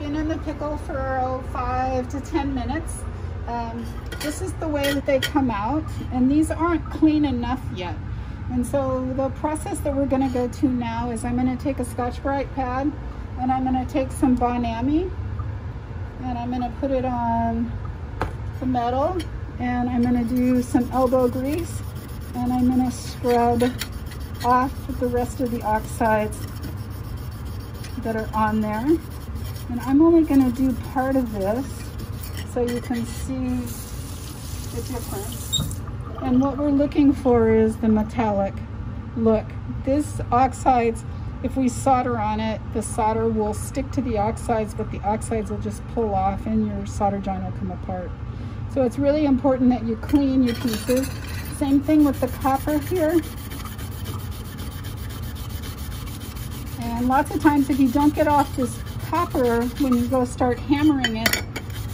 been in the pickle for 5 to 10 minutes. This is the way that they come out, and these aren't clean enough yet. And so the process that we're going to go to now is I'm going to take a Scotch-Brite pad, and I'm going to take some Bonami, and I'm going to put it on the metal, and I'm going to do some elbow grease, and I'm going to scrub off the rest of the oxides that are on there. And I'm only going to do part of this so you can see the difference. And what we're looking for is the metallic look. This oxides, if we solder on it, the solder will stick to the oxides, but the oxides will just pull off and your solder joint will come apart. So it's really important that you clean your pieces. Same thing with the copper here. And lots of times if you don't get off this copper when you go start hammering it,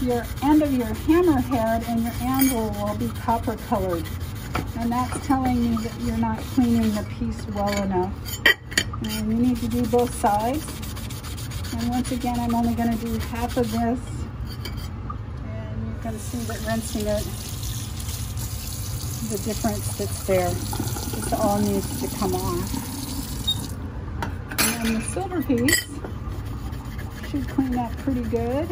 your end of your hammerhead and your anvil will be copper colored. And that's telling you that you're not cleaning the piece well enough. And you need to do both sides. And once again, I'm only going to do half of this. And you can see that rinsing it, the difference that's there. This all needs to come off. And the silver piece should clean up pretty good.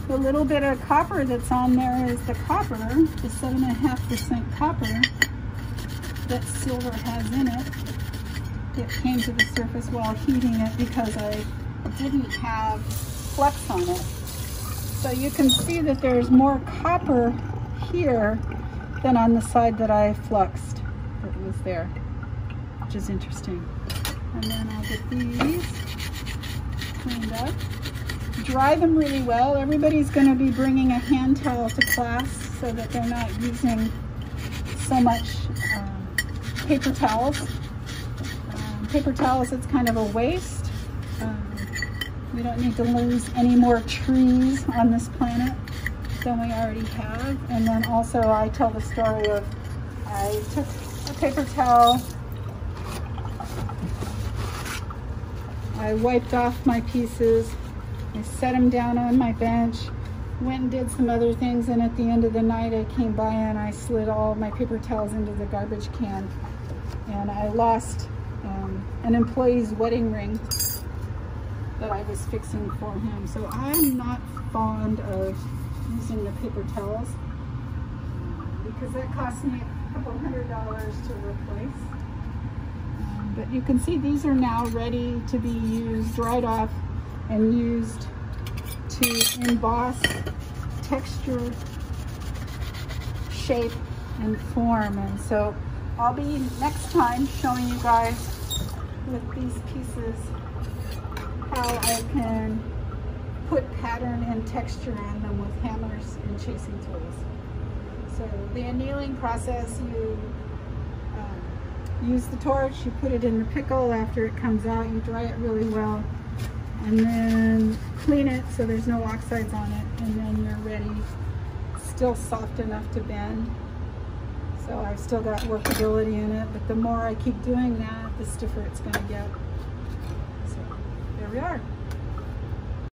The little bit of copper that's on there is the copper, the 7.5% copper that silver has in it. It came to the surface while heating it because I didn't have flux on it. So you can see that there's more copper here than on the side that I fluxed that was there, which is interesting. And then I'll get these cleaned up. Dry them really well. Everybody's going to be bringing a hand towel to class so that they're not using so much paper towels. Paper towels, it's kind of a waste. We don't need to lose any more trees on this planet than we already have. And then also I tell the story of I took a paper towel, I wiped off my pieces, I set them down on my bench, went and did some other things, and at the end of the night I came by and I slid all my paper towels into the garbage can, and I lost an employee's wedding ring that I was fixing for him. So I'm not fond of using the paper towels because that cost me a couple $100 to replace. But you can see these are now ready to be used, dried off, and used to emboss texture, shape, and form. And so I'll be next time showing you guys with these pieces how I can put pattern and texture in them with hammers and chasing tools. So the annealing process, you use the torch, you put it in the pickle. After it comes out, you dry it really well, and then clean it so there's no oxides on it, and then you're ready. Still soft enough to bend, so I've still got workability in it, but the more I keep doing that, the stiffer it's going to get. So there we are.